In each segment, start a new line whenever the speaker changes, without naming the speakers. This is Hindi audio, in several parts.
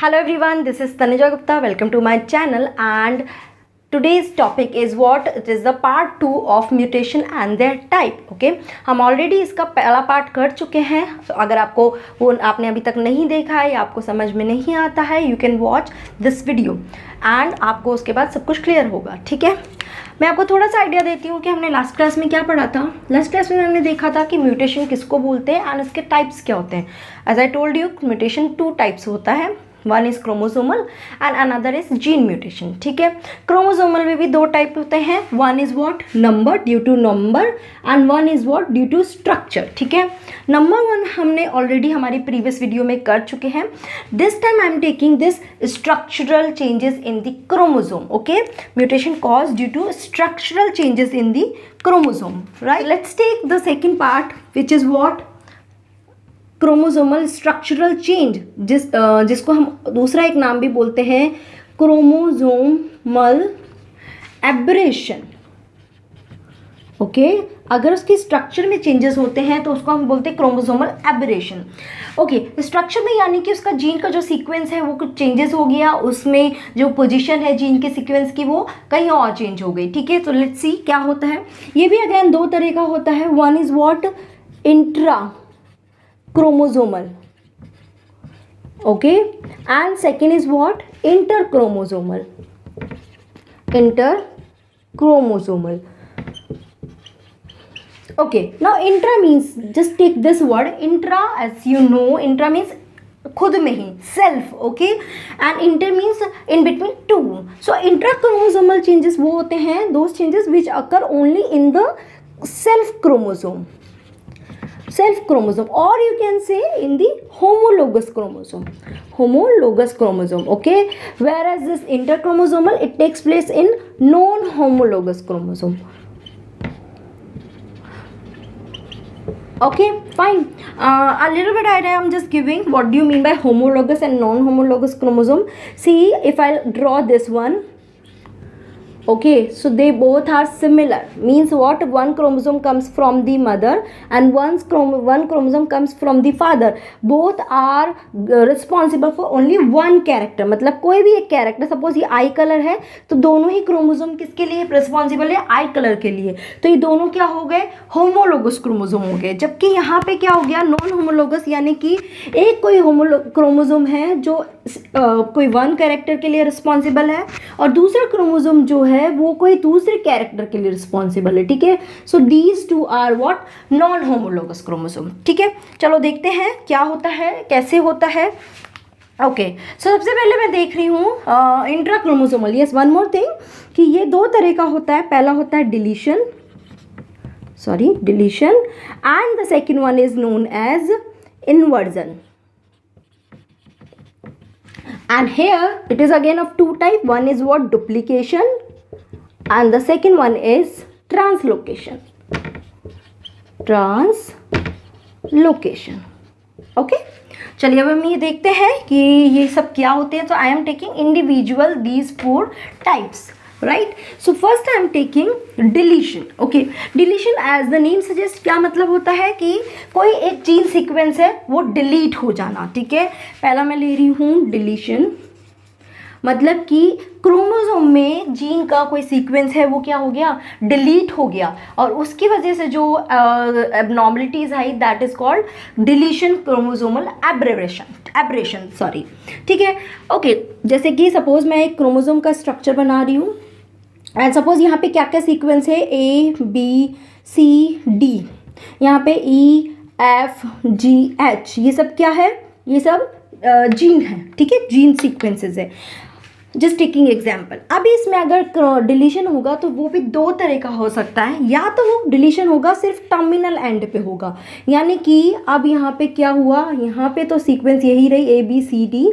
Hello everyone, this is Tanuja Gupta. Welcome to my channel and today's topic is what it is the part 2 of mutation and their type. Okay, हम ऑलरेडी इसका पहला पार्ट कर चुके हैं. तो अगर आपको वो आपने अभी तक नहीं देखा है या आपको समझ में नहीं आता है, you can watch this video and आपको उसके बाद सब कुछ क्लियर होगा. ठीक है, मैं आपको थोड़ा सा आइडिया देती हूँ कि हमने लास्ट क्लास में क्या पढ़ा था. लास्ट क्लास में हमने देखा था कि म्यूटेशन किसको बोलते हैं एंड इसके टाइप्स क्या होते हैं. As I told you, mutation 2 types होता है. One is chromosomal and another is gene mutation. ठीक है, क्रोमोसोमल में भी 2 टाइप होते हैं. One is what, number, due to number, and one is what, due to structure. ठीक है, नंबर 1 हमने ऑलरेडी हमारी प्रीवियस वीडियो में कर चुके हैं. This time I am taking this structural changes in the chromosome. Okay, mutation cause due to structural changes in the chromosome. Right, let's take the second part which is what, chromosomal structural change, जिसको हम दूसरा एक नाम भी बोलते हैं क्रोमोसोमल एब्रेशन. ओके, अगर उसकी स्ट्रक्चर में चेंजेस होते हैं तो उसको हम बोलते हैं क्रोमोसोमल एब्रेशन. ओके, स्ट्रक्चर में यानी कि उसका जीन का जो सीक्वेंस है वो कुछ चेंजेस हो गया, उसमें जो पोजीशन है जीन के सीक्वेंस की वो कहीं और चेंज हो गई. ठीक है, तो लेट्स सी क्या होता है. ये भी अगेन 2 तरह का होता है. One is what, intra chromosomal. Okay, and second is what, interchromosomal. Interchromosomal. Okay, now intra means, just take this word intra, as you know, intra means खुद में ही, self. Okay, and inter means in between 2. So intrachromosomal changes वो होते हैं, those changes which occur only in the self chromosome, self chromosome, or you can say in the homologous chromosome. Okay, whereas this interchromosomal, it takes place in non-homologous chromosome. Okay, fine. A little bit idea I'm just giving. What do you mean by homologous and non-homologous chromosome? See, if I draw this one, okay, so they both are similar. Means what, one chromosome comes from the mother and one chromosome comes from the father. Both are responsible for only one character. मतलब कोई भी एक कैरेक्टर, सपोज ये आई कलर है तो दोनों ही क्रोमोसोम किसके लिए रिस्पॉन्सिबल है, आई कलर के लिए. तो ये दोनों क्या हो गए, होमोलोगस क्रोमोसोम हो गए. जबकि यहाँ पे क्या हो गया, नॉन होमोलोगस, यानी कि एक कोई क्रोमोसोम है जो कोई वन कैरेक्टर के लिए रिस्पॉन्सिबल है और दूसरा क्रोमोसोम जो है वो कोई दूसरे कैरेक्टर के लिए रिस्पॉन्सिबल है. ठीक है, so these 2 are what, non homologous chromosome. ठीक है, चलो देखते हैं क्या होता है, कैसे होता है. ओके, सो सबसे पहले मैं देख रही हूँ intra chromosomal. Yes, one more thing कि ये 2 तरह का होता है. पहला होता है deletion and the second one is known as inversion. And here it is again of 2 type. One is what, duplication, and the second one is translocation. Okay, चलिए अब हम ये देखते हैं कि ये सब क्या होते हैं. तो I am taking individual these 4 types. Right, so first I am taking deletion. Okay, deletion as the name suggest क्या मतलब होता है कि कोई एक जीन सीक्वेंस है वो डिलीट हो जाना. ठीक है, पहला मैं ले रही हूँ डिलीशन, मतलब कि क्रोमोसोम में जीन का कोई सीक्वेंस है वो क्या हो गया, डिलीट हो गया, और उसकी वजह से जो एबनॉर्मलिटीज आई, that is called deletion chromosomal aberration. Sorry. ठीक है, ओके, जैसे कि सपोज मैं एक क्रोमोसोम का स्ट्रक्चर बना रही हूँ एंड सपोज यहाँ पे क्या क्या सीक्वेंस है, ABCD, यहाँ पे EFGH, ये सब क्या है, ये सब जीन है. ठीक है, जीन सीक्वेंसेस है. Just taking example. अभी इसमें अगर डिलीशन होगा तो वो भी 2 तरह का हो सकता है. या तो वो डिलीशन होगा सिर्फ टर्मिनल एंड पे होगा, यानी कि अब यहाँ पे क्या हुआ, यहाँ पे तो सीक्वेंस यही रही ABCD,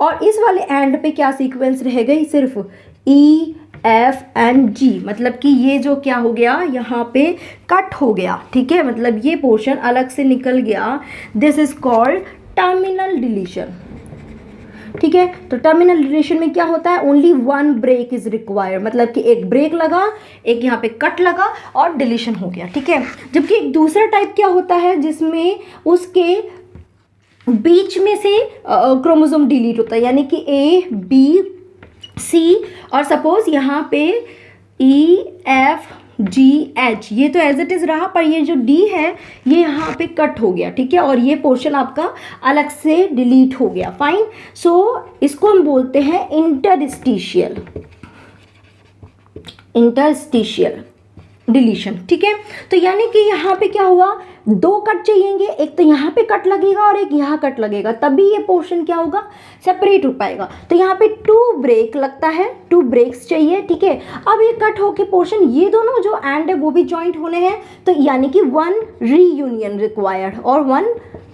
और इस वाले एंड पे क्या सीक्वेंस रह गई, सिर्फ EFG. मतलब कि ये जो क्या हो गया, यहाँ पे कट हो गया. ठीक है, मतलब ये पोर्शन अलग से निकल गया. This is called terminal deletion. ठीक है, तो टर्मिनल डिलीशन में क्या होता है, ओनली 1 ब्रेक इज रिक्वायर्ड. मतलब कि एक ब्रेक लगा, एक यहाँ पे कट लगा और डिलीशन हो गया. ठीक है, जबकि एक दूसरा टाइप क्या होता है जिसमें उसके बीच में से क्रोमोसोम डिलीट होता है, यानी कि ए बी सी, और सपोज यहाँ पे ई एफ जी एच, ये तो एज इट इज़ रहा, पर ये जो डी है ये यहाँ पे कट हो गया, ठीक है, और ये पोर्शन आपका अलग से डिलीट हो गया, फाइन। सो इसको हम बोलते हैं इंटरस्टिशियल डिलीशन, ठीक है। तो यानी कि यहाँ पे क्या हुआ, दो कट चाहिएंगे, एक तो यहाँ पे कट लगेगा और एक यहाँ कट लगेगा, तभी ये पोर्शन क्या होगा, सेपरेट हो पाएगा। तो यहाँ पे 2 ब्रेक लगता है, 2 ब्रेक्स चाहिए, ठीक है। अब ये कट होके पोर्शन, ये दोनों जो एंड है वो भी जॉइंट होने हैं, तो यानी कि 1 रीयूनियन रिक्वायर्ड और 1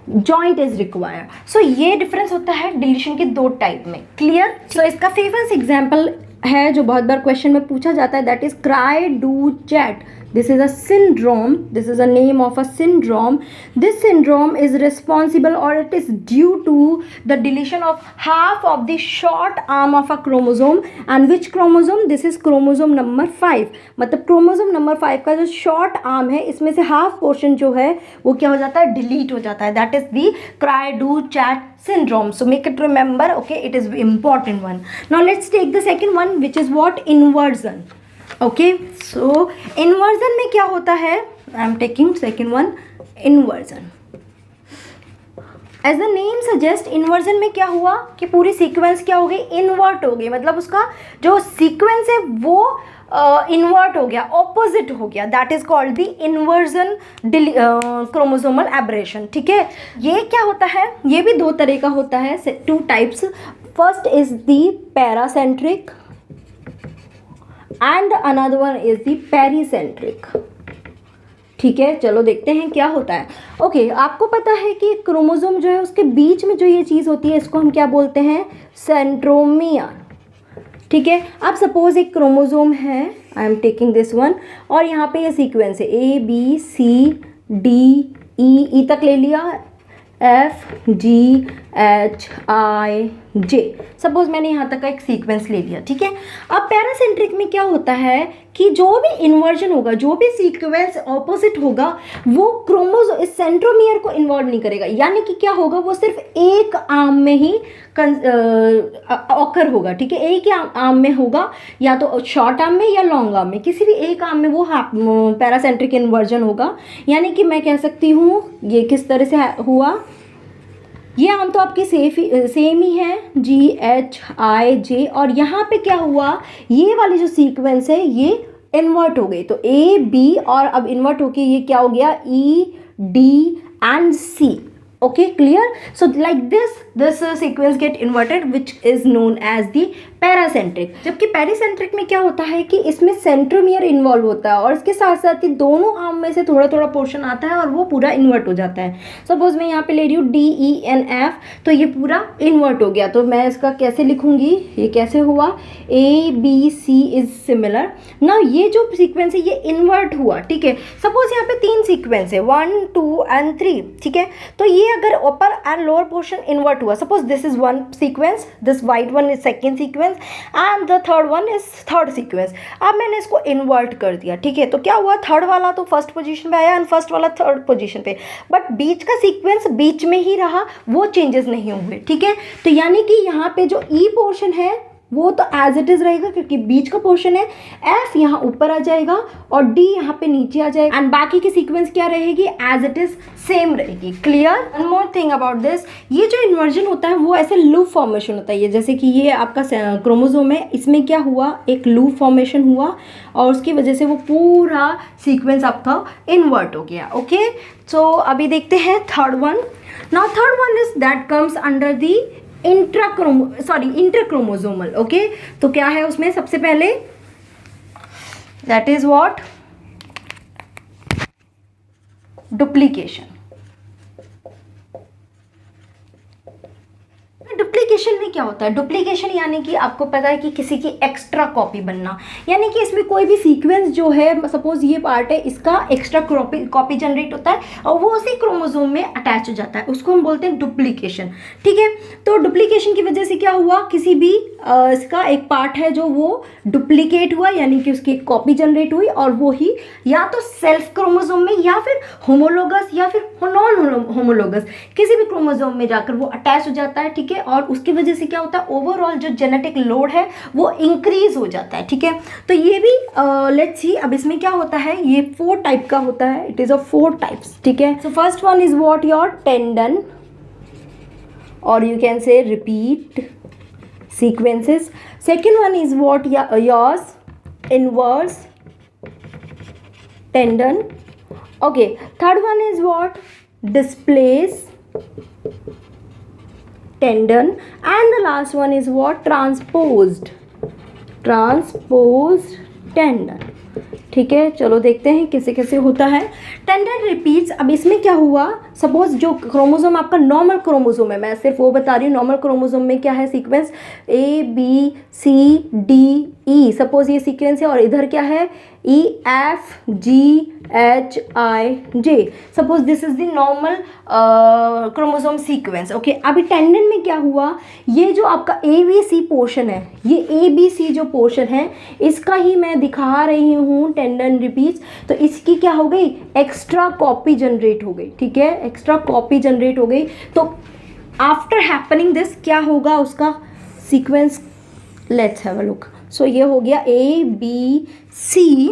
जॉइंट इज रिक्वायर्ड। सो ये डिफरेंस होता है डिलीशन के 2 टाइप में, क्लियर। सो इसका फेमस एग्जाम्पल है जो बहुत बार क्वेश्चन में पूछा जाता है, that is cry do chat. This is a syndrome. This is a name of a syndrome. This syndrome is responsible, or it is due to the deletion of half of the short arm of a chromosome. And which chromosome? This is chromosome number 5. मतलब chromosome number 5 का जो short arm है, इसमें से half portion जो है वो क्या हो जाता है, delete हो जाता है. That is the Cry-Du-Chat syndrome. So make it remember. Okay, it is important one. Now let's take the second one, which is what? Inversion. Okay, so inversion में क्या होता है, I am taking second one, inversion. As the name suggest, inversion में क्या हुआ कि पूरी सीक्वेंस क्या हो गई, इन्वर्ट हो गई, मतलब उसका जो सीक्वेंस है वो इन्वर्ट हो गया, ऑपोजिट हो गया, that is called the inversion chromosomal aberration, ठीक है। ये क्या होता है, ये भी 2 तरह का होता है, 2 types. First is the paracentric and another one is the pericentric, ठीक है। चलो देखते हैं क्या होता है। ओके, आपको पता है कि क्रोमोसोम जो है उसके बीच में जो ये चीज़ होती है इसको हम क्या बोलते हैं, सेंट्रोमियर, ठीक है। अब सपोज एक क्रोमोसोम है, I am taking this one, और यहाँ पे ये सीक्वेंस है ए बी सी डी ई तक ले लिया, F G H I J, suppose मैंने यहाँ तक का एक सीक्वेंस ले लिया, ठीक है। अब पैरासेंट्रिक में क्या होता है कि जो भी इन्वर्जन होगा, जो भी सीक्वेंस ऑपोजिट होगा, वो क्रोमोसोम इस सेंट्रोमियर को इन्वॉल्व नहीं करेगा, यानी कि क्या होगा, वो सिर्फ एक आर्म में ही ऑकर होगा, ठीक है। एक ही आर्म में होगा, या तो शॉर्ट आर्म में या लॉन्ग आर्म में, किसी भी एक आर्म में वो पैरासेंट्रिक इन्वर्जन होगा। यानी कि मैं कह सकती हूँ ये किस तरह से हुआ, ये आम तो आपकी सेम ही है, जी एच आई जे, और यहाँ पे क्या हुआ, ये वाली जो सीक्वेंस है ये इन्वर्ट हो गई, तो ए बी, और अब इन्वर्ट होके ये क्या हो गया, E D and C, okay, clear. So like this sequence get inverted, which is known as the paracentric. जबकि पेरीसेंट्रिक में क्या होता है कि इसमें सेंट्रोमियर इन्वॉल्व होता है और इसके साथ साथ ही दोनों आर्म में से थोड़ा थोड़ा पोर्शन आता है और वो पूरा इन्वर्ट हो जाता है। सपोज मैं यहाँ पे ले रही हूँ डी ई एन एफ, तो ये पूरा इन्वर्ट हो गया, तो मैं इसका कैसे लिखूँगी, ये कैसे हुआ, A B C is similar. ना ये जो सीक्वेंस है ये इन्वर्ट हुआ, ठीक है। सपोज यहाँ पे 3 सीक्वेंस है, 1 2 एंड 3, ठीक है। तो ये अगर अपर एंड लोअर पोर्शन इन्वर्ट हुआ, suppose this is 1 sequence, this white one is second sequence and the third one is third sequence. अब मैंने इसको इन्वर्ट कर दिया, ठीक है। तो क्या हुआ, थर्ड वाला तो फर्स्ट पोजीशन पे आया एंड फर्स्ट वाला थर्ड पोजीशन पे, बट बीच का सीक्वेंस बीच में ही रहा, वो चेंजेस नहीं हुए, ठीक है। तो यानी कि यहाँ पे जो ई पोर्शन है वो तो एज इट इज रहेगा क्योंकि बीच का पोर्शन है, एफ यहाँ ऊपर आ जाएगा और डी यहाँ पे नीचे आ जाएगा, एंड बाकी की सीक्वेंस क्या रहेगी, एज इट इज सेम रहेगी। Clear. One more thing about this, ये जो इन्वर्जन होता है वो ऐसे लूप फॉर्मेशन होता है, जैसे कि ये आपका क्रोमोसोम है, इसमें क्या हुआ, एक लूप फॉर्मेशन हुआ और उसकी वजह से वो पूरा सीक्वेंस आपका इन्वर्ट हो गया। ओके, सो अभी देखते हैं third one. Now third one is that comes under the interchromosomal. Okay, तो क्या है उसमें, सबसे पहले that is what, duplication. Duplication में क्या होता है? डुप्लीकेशन यानी कि आपको पता है कि किसी की एक्स्ट्रा कॉपी बनना, यानी कि इसमें कोई भी सीक्वेंस जो है, सपोज ये पार्ट है, इसका एक्स्ट्रा कॉपी जनरेट होता है और वो उसी क्रोमोसोम में अटैच हो जाता है, उसको हम बोलते हैं डुप्लीकेशन। ठीक है, तो डुप्लीकेशन की वजह से क्या हुआ, किसी भी इसका एक पार्ट है जो वो डुप्लीकेट हुआ, यानी कि उसकी एक कॉपी जनरेट हुई और वो ही या तो सेल्फ क्रोमोसोम में या फिर होमोलोगस या फिर नॉन होमोलोगस किसी भी क्रोमोसोम में जाकर वो अटैच हो जाता है। ठीक है, और उसकी वजह से क्या होता है, ओवरऑल जो जेनेटिक लोड है वो इंक्रीज हो जाता है। ठीक है, तो ये भी लेट्स सी अब इसमें क्या होता है, ये 4 टाइप का होता है, इट इज ऑफ 4 टाइप्स। ठीक है, so first one is what, your tandem, और you can say repeat sequences. Second one is what, yours inverse tendon. Okay, third one is what, displace tendon, and the last one is what, transposed tendon. ठीक है, चलो देखते हैं कैसे कैसे होता है टेंडन रिपीट्स। अब इसमें क्या हुआ, सपोज जो क्रोमोसोम आपका नॉर्मल क्रोमोसोम है, मैं सिर्फ वो बता रही हूँ, नॉर्मल क्रोमोसोम में क्या है सीक्वेंस ABCDE, सपोज ये सीक्वेंस है, और इधर क्या है EFGHIJ, suppose this is the normal chromosome sequence. Okay, अभी टेंडन में क्या हुआ, ये जो आपका ABC पोर्शन है, ये ABC जो पोर्शन है, इसका ही मैं दिखा रही हूँ टेंडन रिपीट्स। तो इसकी क्या हो गई, एक्स्ट्रा कॉपी जनरेट हो गई। ठीक है, एक्स्ट्रा कॉपी जनरेट हो गई। तो आफ्टर हैपनिंग दिस क्या होगा, उसका sequence let's have a look. So ये हो गया ABC,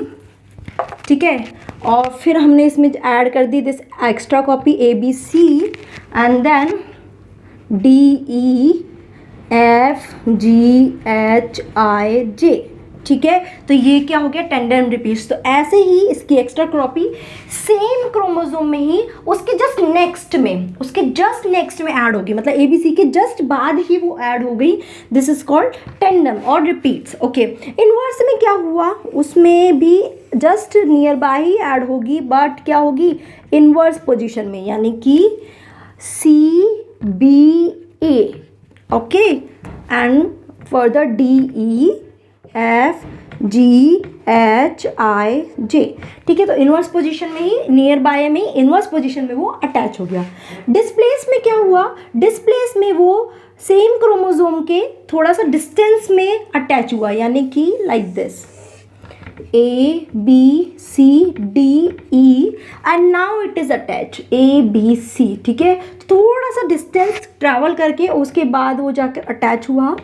ठीक है, और फिर हमने इसमें ऐड कर दी this extra copy ABC and then DEFGHIJ। ठीक है, तो ये क्या हो गया, टेंडन रिपीट्स। तो ऐसे ही इसकी एक्स्ट्रा कॉपी सेम क्रोमोसोम में ही उसके जस्ट नेक्स्ट में ऐड होगी, मतलब ABC के जस्ट बाद ही वो ऐड हो गई। दिस इज कॉल्ड टेंडन और रिपीट्स। ओके, इनवर्स में क्या हुआ, उसमें भी just near by he add होगी, बट क्या होगी, इनवर्स पोजीशन में, यानी कि CBA। Okay, and further DEFGHIJ। ठीक है, तो इनवर्स पोजीशन में ही, नियर बाय में, इनवर्स पोजीशन में वो अटैच हो गया। डिस्प्लेस में क्या हुआ, डिस्प्लेस में वो सेम क्रोमोसोम के थोड़ा सा डिस्टेंस में अटैच हुआ, यानी कि like this ABCDE and now it is attach ABC। ठीक है, थोड़ा सा डिस्टेंस ट्रैवल करके उसके बाद वो जाकर अटैच हुआ।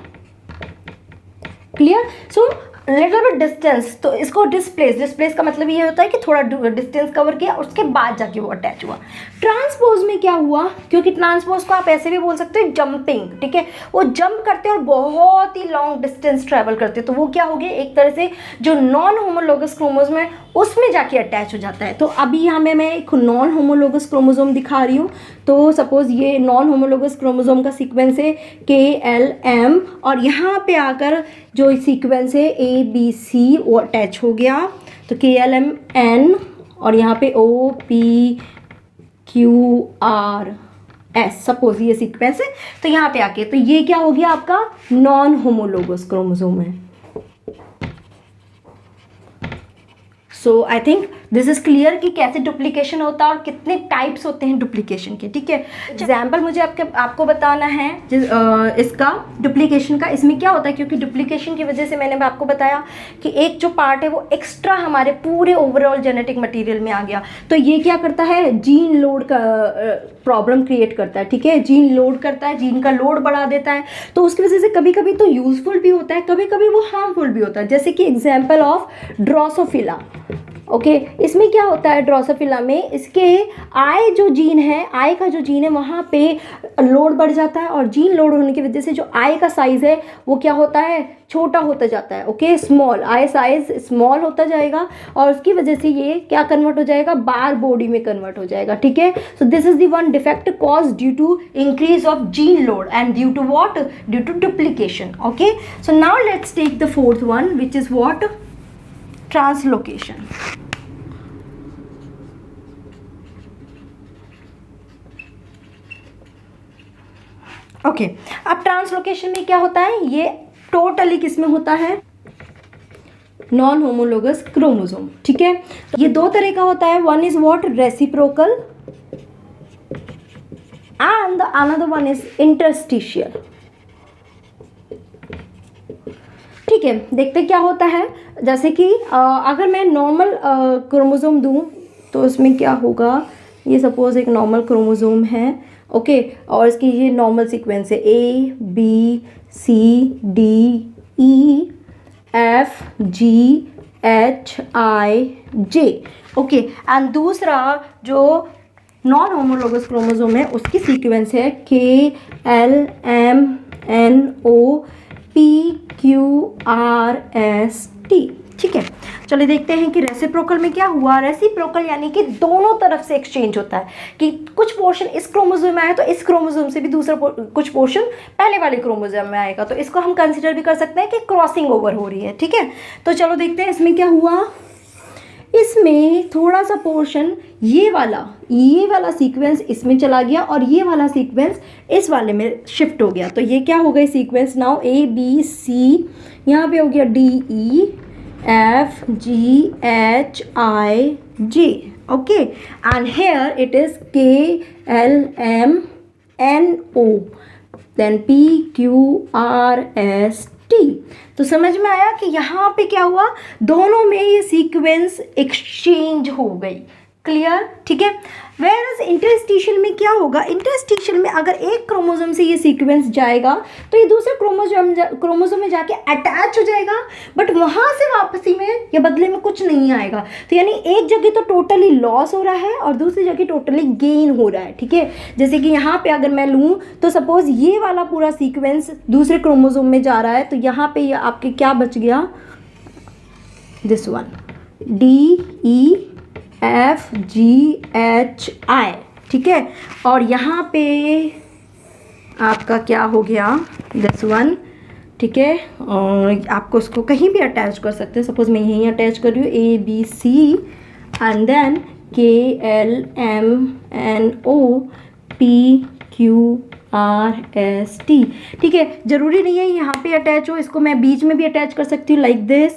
Clear, so little bit distance, तो इसको डिस्प्लेस का मतलब ये होता है कि थोड़ा डिस्टेंस कवर किया, उसके बाद जाके वो अटैच हुआ। ट्रांसपोज में क्या हुआ, क्योंकि ट्रांसपोज को आप ऐसे भी बोल सकते हैं जंपिंग। ठीक है, वो जंप करते हैं और बहुत ही लॉन्ग डिस्टेंस ट्रैवल करते हैं, तो वो क्या हो गया, एक तरह से जो नॉन होमोलोगस क्रोमोसोम है उसमें जाके अटैच हो जाता है। तो अभी यहाँ मैं एक नॉन होमोलोगस क्रोमोसोम दिखा रही हूँ। तो सपोज ये नॉन होमोलोगस क्रोमोसोम का सीक्वेंस है KLM, और यहाँ पे आकर जो सीक्वेंस है ABC वो अटैच हो गया, तो KLMN, और यहाँ पे OPQRS, सपोज ये सीक्वेंस है, तो यहाँ पे आके तो ये क्या हो गया, आपका नॉन होमोलोगस क्रोमोसोम है। So I think this is clear कि कैसे डुप्लीकेशन होता है और कितने टाइप्स होते हैं डुप्लीकेशन के। ठीक है, एग्जाम्पल मुझे आपको बताना है इसका डुप्लीकेशन का। इसमें क्या होता है, क्योंकि डुप्लीकेशन की वजह से मैंने आपको बताया कि एक जो पार्ट है वो एक्स्ट्रा हमारे पूरे ओवरऑल जेनेटिक मटेरियल में आ गया, तो ये क्या करता है, जीन लोड का प्रॉब्लम क्रिएट करता है। ठीक है, जीन लोड करता है, जीन का लोड बढ़ा देता है, तो उसकी वजह से कभी कभी तो यूजफुल भी होता है, कभी कभी वो हार्मफुल भी होता है, जैसे कि एग्जाम्पल ऑफ ड्रोसोफिला। ओके, इसमें क्या होता है, ड्रोसोफिला में इसके आई जो जीन है, आई का जो जीन है वहाँ पे लोड बढ़ जाता है, और जीन लोड होने की वजह से जो आई का साइज़ है वो क्या होता है, छोटा होता जाता है। Okay, small I size small होता जाएगा, और उसकी वजह से ये क्या कन्वर्ट हो जाएगा, बार बॉडी में कन्वर्ट हो जाएगा। ठीक है, so this is the one defect cause due to increase of gene load and due to what, due to duplication. Okay, so now let's take the fourth one which is what, translocation. Okay, अब ट्रांसलोकेशन में क्या होता है, ये टोटली किस में होता है, नॉन होमोलोगस क्रोमोसोम, ठीक है। ये दो तरह का होता है, one is what, reciprocal and the another one is interstitial, ठीक है। देखते क्या होता है, जैसे कि अगर मैं नॉर्मल क्रोमोसोम दूं तो इसमें क्या होगा, ये सपोज एक नॉर्मल क्रोमोसोम है, ओके, और इसकी ये नॉर्मल सीक्वेंस है ABCDEFGHIJ, ओके। एंड दूसरा जो नॉन होमोलोगस क्रोमोसोम है उसकी सीक्वेंस है KLMNOPQRST, ठीक है। चलिए देखते हैं कि रेसिप्रोकल में क्या हुआ। रेसिप्रोकल यानी कि दोनों तरफ से एक्सचेंज होता है, कि कुछ पोर्शन इस क्रोमोसोम में आया तो इस क्रोमोसोम से भी दूसरा कुछ पोर्शन पहले वाले क्रोमोसोम में आएगा, तो इसको हम कंसिडर भी कर सकते हैं कि क्रॉसिंग ओवर हो रही है, ठीक है। तो चलो देखते हैं इसमें क्या हुआ। इसमें थोड़ा सा पोर्शन ये वाला सीक्वेंस इसमें चला गया और ये वाला सीक्वेंस इस वाले में शिफ्ट हो गया, तो ये क्या हो गई सीक्वेंस नाउ ABC, यहाँ पे हो गया DEFGHIJ, okay, and here it is KLMNO then PQRST। तो समझ में आया कि यहाँ पे क्या हुआ, दोनों में ये सीक्वेंस एक्सचेंज हो गई, क्लियर, ठीक है। वेयरएज इंटरस्टिशियल में क्या होगा, इंटरस्टिशियल में अगर एक क्रोमोसोम से ये सीक्वेंस जाएगा तो ये दूसरे क्रोमोसोम में जाके अटैच हो जाएगा, बट वहाँ से वापसी में या बदले में कुछ नहीं आएगा, तो यानी एक जगह तो टोटली लॉस हो रहा है और दूसरी जगह टोटली गेन हो रहा है, ठीक है। जैसे कि यहाँ पे अगर मैं लूँ तो सपोज ये वाला पूरा सीक्वेंस दूसरे क्रोमोसोम में जा रहा है, तो यहाँ पे ये आपके क्या बच गया, दिस वन DEFGHI, ठीक है। और यहाँ पे आपका क्या हो गया, दिस वन, ठीक है। और आपको उसको कहीं भी अटैच कर सकते हैं, सपोज मैं यहीं अटैच कर रही हूँ ABC एंड देन KLMNOPQRST, ठीक है। ज़रूरी नहीं है यहाँ पे अटैच हो, इसको मैं बीच में भी अटैच कर सकती हूँ, लाइक दिस,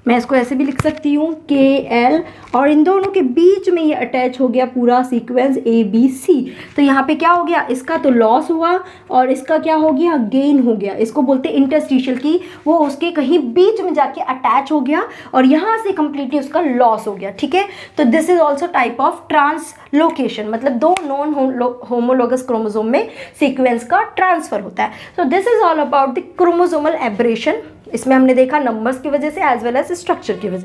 मैं इसको ऐसे भी लिख सकती हूँ KL, और इन दोनों के बीच में ये अटैच हो गया पूरा सीक्वेंस ABC। तो यहाँ पे क्या हो गया, इसका तो लॉस हुआ और इसका क्या हो गया, गेन हो गया। इसको बोलते हैं इंटरस्टिशियल की, वो उसके कहीं बीच में जाके अटैच हो गया और यहाँ से कंप्लीटली उसका लॉस हो गया, ठीक है। तो this is also type of translocation, मतलब दो नॉन होमोलोगस क्रोमोसोम में सीक्वेंस का ट्रांसफर होता है। So this is all about the chromosomal aberration. इसमें हमने देखा नंबर्स की वजह से एज वेल एज स्ट्रक्चर की वजह से।